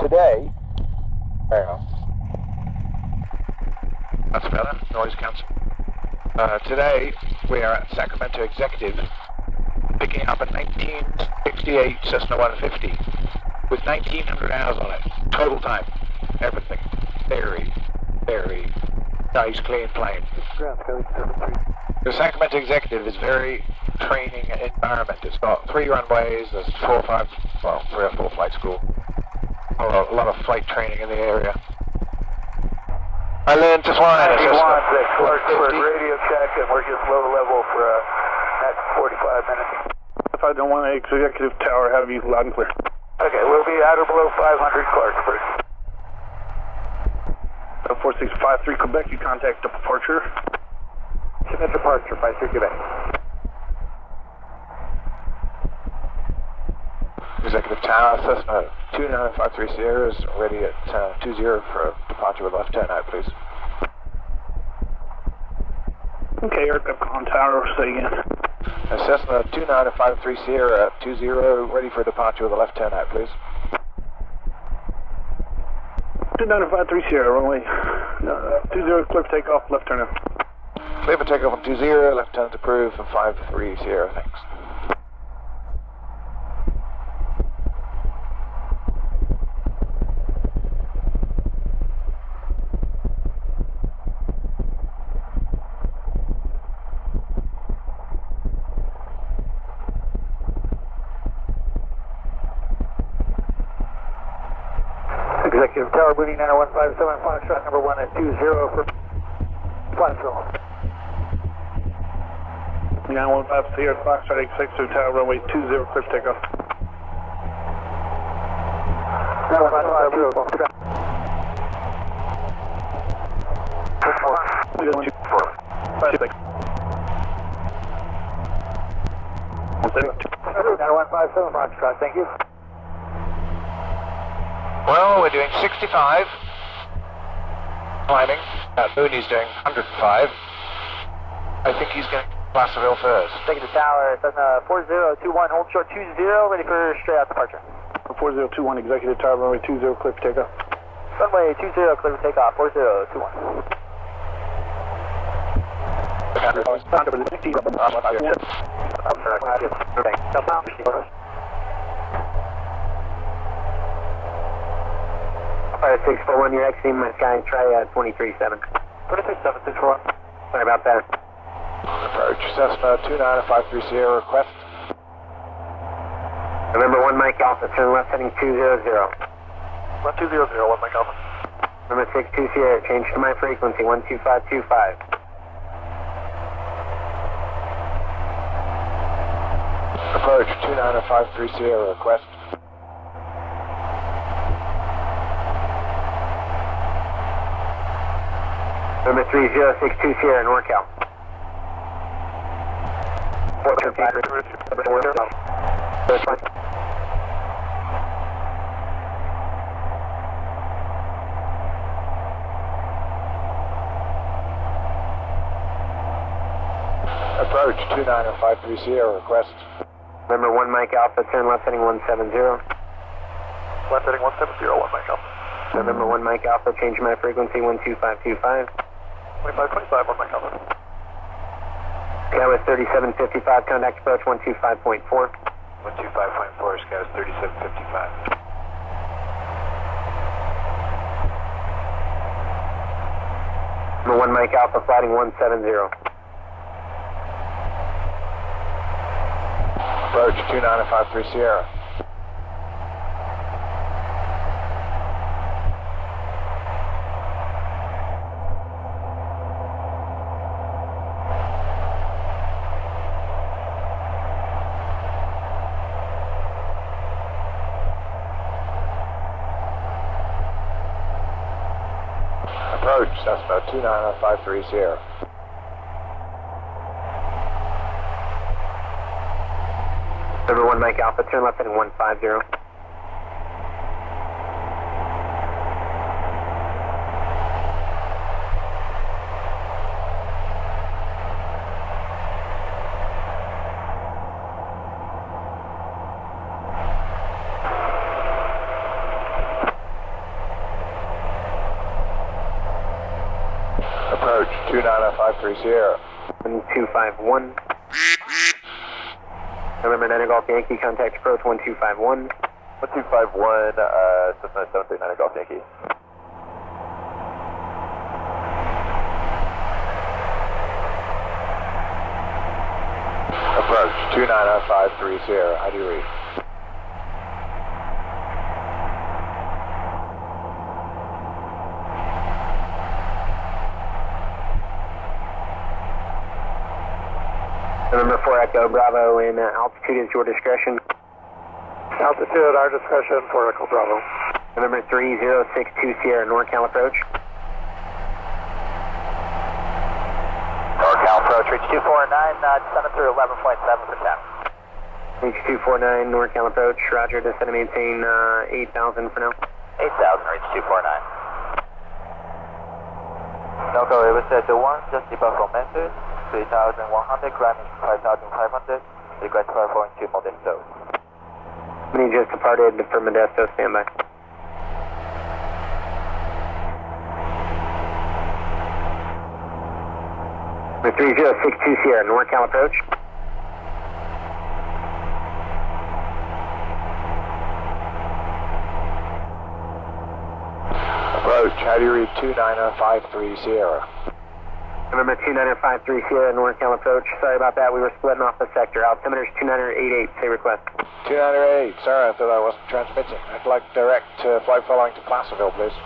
today, hang on. That's better. Noise cancel. Today, we are at Sacramento Executive, picking up a 1968 Cessna 150 with 1,900 hours on it. Total time. Everything. Very, very nice, clean plane. The Sacramento Executive is very training environment. It's got 3 runways, there's 3 or 4 flight school. A lot of flight training in the area. I learned to fly. Clarksburg radio check, and we're just low level for next 45 minutes. If I don't want an executive tower, have you loud and clear. Okay, we'll be at or below 500 Clarksburg. 4653 Quebec, you contact departure. Submit departure, 53 Quebec. Executive Tower, Cessna 2953 Sierra is ready at 20 for departure with left turn out, please. Okay, aircraft on tower, say again. Cessna 2953 Sierra 20, ready for departure with a left turn out, please. 2953 Sierra, runway 20, clear for takeoff, left turn out. Clear for takeoff on 20, left turn approved for 53 Sierra, thanks. Executive Tower, moving 90157, Foxtrot number 1 at 20 for Placerville. 915 Sierra, Foxtrot 86 to tower, runway 20, clear for takeoff. 915 9157 Foxtrot, thank you. Well, we're doing 65. Climbing. Mooney's doing 105. I think he's going to Placerville first. Executive Tower, Cessna 4021, hold short 20, ready for straight out departure. 4021, Executive Tower, runway 20, clear for takeoff. Runway 20, clear for takeoff, 4021. Fire 641, you're exiting my sky, try 237. 237, 641. Sorry about that. Approach Cessna 2953 Sierra, request. Remember 1 Mike Alpha, turn left heading 200. 1200, 1 Mike Alpha. Number 62 Sierra, change to my frequency, 12525. Approach 2953 Sierra, request. Number 3062 Sierra, NorCal. Approach 2953 Sierra, request. Remember 1 Mike Alpha, turn left heading 170. Left heading 170, 1 Mike Alpha. Remember 1 Mike Alpha, change my frequency, 12525. 2525, 1 Mike Alpha. Scout 3755, contact approach 125.4. 125.4, Scout 3755. Number 1 Mike Alpha, flighting 170. Approach 2953 Sierra. Approach Cessna 2953 Sierra. Number 1 Mike Alpha, turn left heading 150. 53 Sierra. 1251. November 9 Golf Yankee, contact approach 1251. 1251, Cessna 739 Golf Yankee. Approach 29053 Sierra. How do you read? November 4 Echo Bravo, and altitude is your discretion. Altitude at our discretion for Echo Bravo. November 3062 Sierra, NorCal approach. NorCal approach, reach 249, descending through 11.7%. Reach 249, NorCal approach, roger, descend and maintain 8,000 for now. 8,000, reach 249. NorCal River set to 1, just depart from Memphis, 3,100, climbing 5,500, request for following 2 Modesto. We just departed for Modesto, standby. Number 3062 Sierra, NorCal approach. Approach, how do you read 29053 Sierra? November 2953 Sierra, NorCal approach. Sorry about that, we were splitting off the sector. Altimeter's 2988, say request. 298, sorry, I thought I wasn't transmitting. I'd like direct flight following to Placerville, please.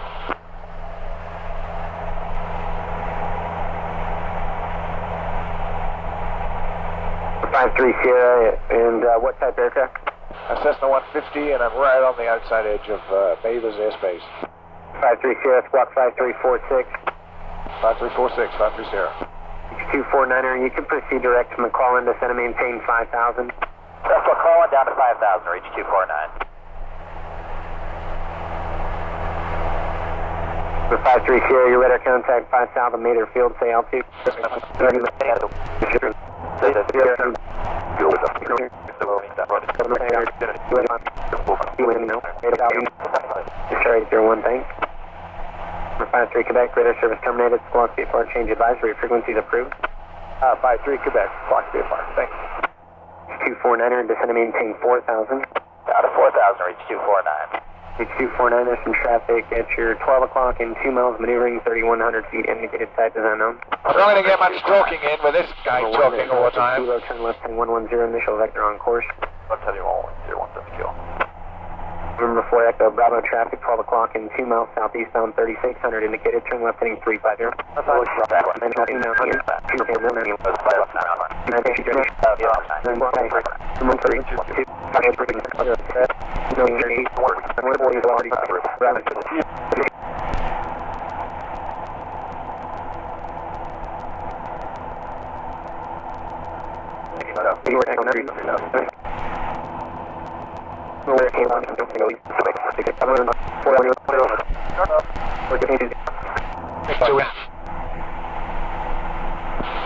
Five three Sierra, and what type aircraft? A Cessna 150, and I'm right on the outside edge of Bathers airspace. 53 Sierra, squawk 5346. 5346, 53 Sierra. 249er, you can proceed direct from the call-in, descend and maintain 5,000. Tesla calling down to 5,000, reach 249. The 53 Sierra, your radar contact 5,000 meter field, say altitude. Sorry, 01, thanks. Number 53 Quebec, radar service terminated, squawk VFR, change advisory, frequencies approved. 53 Quebec, Fox VFR, thanks. 249er, descend and maintain 4,000. Down to 4,000, reach 249. Reach 249, there's some traffic at your 12 o'clock and 2 miles maneuvering, 3,100 feet, indicated type is unknown. I'm not going to get much talking in with this guy talking all the time. Kilo, turn left 110, initial vector on course. I'll tell you all, 017 kill. November 4 Echo Bravo traffic, 12 o'clock and 2 miles southeastbound, 3,600, indicated turn left heading 350.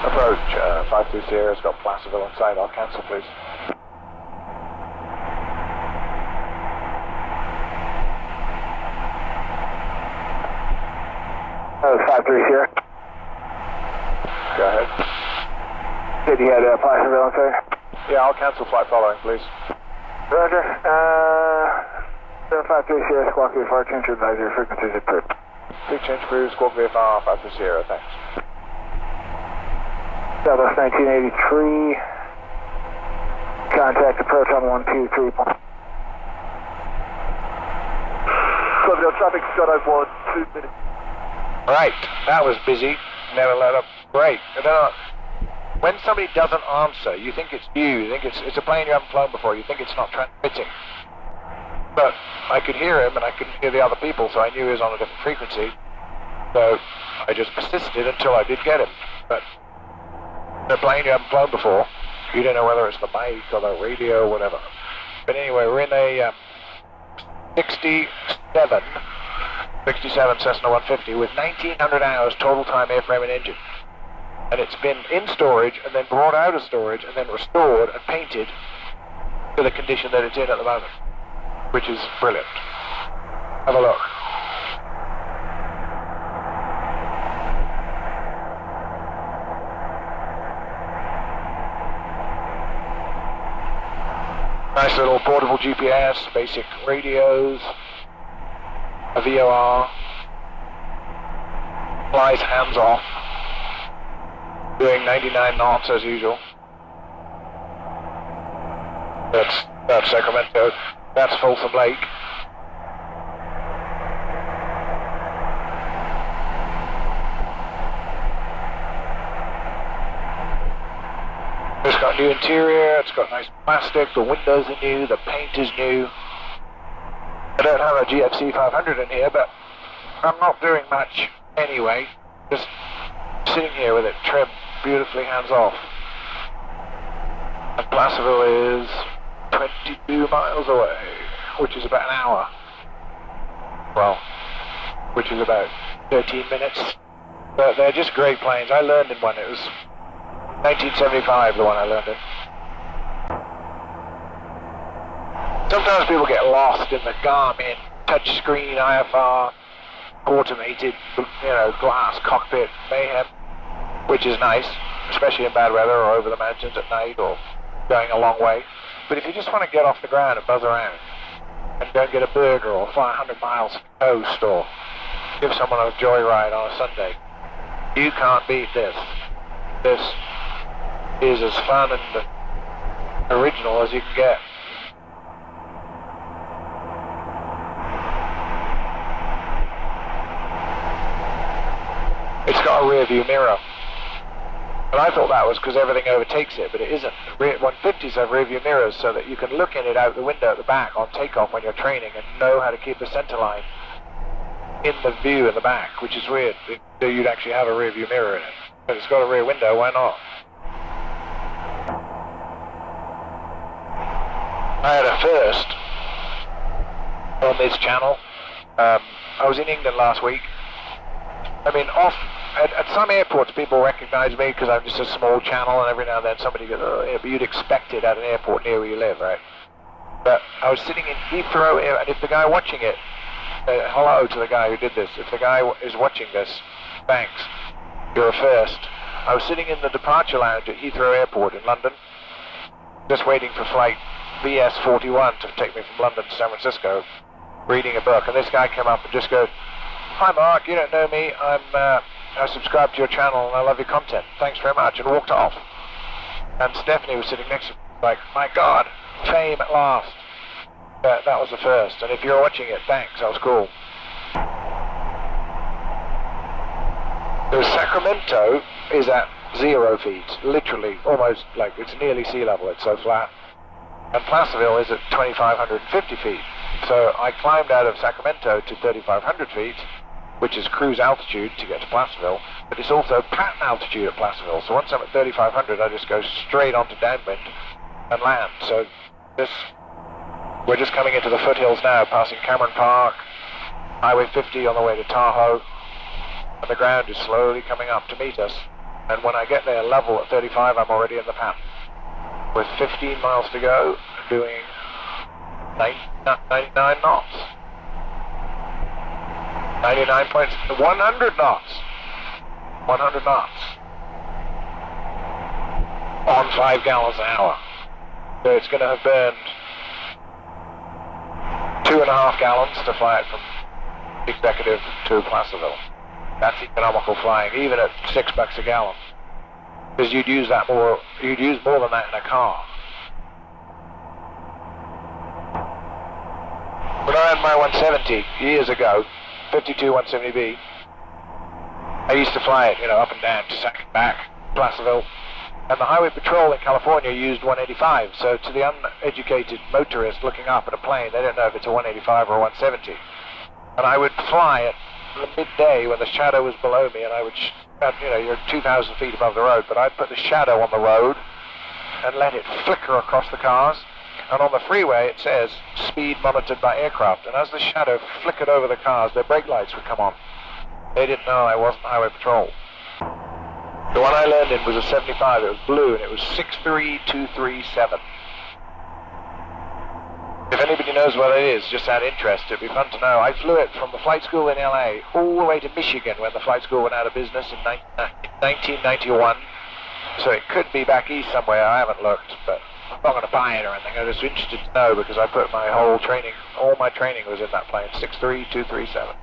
Approach, 53 Sierra's got Placerville inside, I'll cancel please. That was 53 Sierra. Go ahead. Did you had Placerville inside? Yeah, I'll cancel flight following please. Roger. 753 Sierra, squawk VFR, change advisory, frequencies approved. Big change crew, squawk VFR, 53 Sierra, thanks. Southwest 1983. Contact approach on 123. Placerville traffic, Scott 1, 2 minutes. Right, that was busy, never let up. Great. When somebody doesn't answer, you think it's you think it's a plane you haven't flown before, you think it's not transmitting. But I could hear him and I couldn't hear the other people, so I knew he was on a different frequency. So I just persisted until I did get him. But in a plane you haven't flown before, you don't know whether it's the mic or the radio or whatever. But anyway, we're in a 67 Cessna 150 with 1,900 hours total time airframe and engine. And it's been in storage and then brought out of storage and then restored and painted to the condition that it's in at the moment, which is brilliant. Have a look. Nice little portable GPS, basic radios, a VOR, flies hands off, doing 99 knots as usual. That's Sacramento, that's Folsom Lake. It's got new interior, it's got nice plastic, the windows are new, the paint is new. I don't have a GFC 500 in here, but I'm not doing much anyway. Just sitting here with it trimmed beautifully hands off. And Placerville is 22 miles away, which is about an hour. Well, which is about 13 minutes. But they're just great planes. I learned in one, it was 1975, the one I learned in. Sometimes people get lost in the Garmin touchscreen IFR automated, glass cockpit mayhem, which is nice, especially in bad weather or over the mountains at night or going a long way. But if you just want to get off the ground and buzz around and go and get a burger or fly 100 miles to the coast or give someone a joyride on a Sunday, you can't beat this. This is as fun and original as you can get. It's got a rear view mirror. And I thought that was because everything overtakes it, but it isn't. 150s have rear view mirrors so that you can look in it out the window at the back on takeoff when you're training and know how to keep the center line in the view in the back, which is weird. You'd actually have a rear view mirror in it. But it's got a rear window, why not? I had a first on this channel. I was in England last week. I mean, at some airports people recognize me because I'm just a small channel, and every now and then somebody goes, oh, yeah, but you'd expect it at an airport near where you live, right? But I was sitting in Heathrow, and if the guy watching it, hello to the guy who did this, if the guy is watching this, thanks, you're a first. I was sitting in the departure lounge at Heathrow Airport in London, just waiting for flight BS41 to take me from London to San Francisco, reading a book, and this guy came up and just goes, hi Mark, you don't know me, I subscribe to your channel and I love your content, thanks very much, and walked off. And Stephanie was sitting next to me, like, my God, fame at last. That was the first, and if you're watching it, thanks, that was cool. So Sacramento is at 0 feet, literally, almost like it's nearly sea level, it's so flat. And Placerville is at 2,550 feet. So I climbed out of Sacramento to 3,500 feet, which is cruise altitude to get to Placerville, but it's also pattern altitude at Placerville. So once I'm at 3,500, I just go straight onto downwind and land. So we're just coming into the foothills now, passing Cameron Park, Highway 50 on the way to Tahoe, and the ground is slowly coming up to meet us. And when I get there level at 35, I'm already in the pattern. With 15 miles to go, doing 99 knots. 100 knots. 100 knots. On 5 gallons an hour. So it's going to have burned 2.5 gallons to fly it from Executive to Placerville. That's economical flying, even at $6 a gallon. Because you'd use more than that in a car. When I had my 170 years ago, 52 170B, I used to fly it, up and down to Sac back, Placerville. And the Highway Patrol in California used 185, so to the uneducated motorist looking up at a plane, they don't know if it's a 185 or a 170. And I would fly at the midday when the shadow was below me, and I would, you're 2,000 feet above the road, but I'd put the shadow on the road and let it flicker across the cars. And on the freeway it says, speed monitored by aircraft. And as the shadow flickered over the cars, their brake lights would come on. They didn't know I wasn't Highway Patrol. The one I learned in was a 75, it was blue, and it was 63237. If anybody knows what it is, just out of interest, it'd be fun to know. I flew it from the flight school in LA all the way to Michigan when the flight school went out of business in 1991. So it could be back east somewhere, I haven't looked, but I'm not going to buy it or anything. I'm just interested to know because I put my whole training, all my training was in that plane, 63237.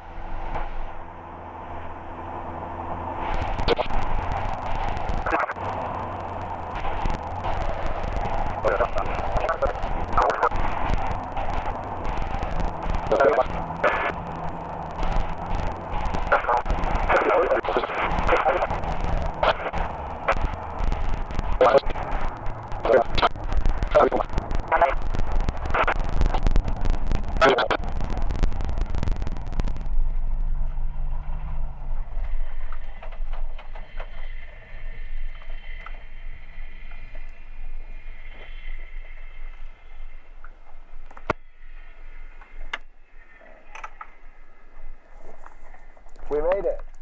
We made it.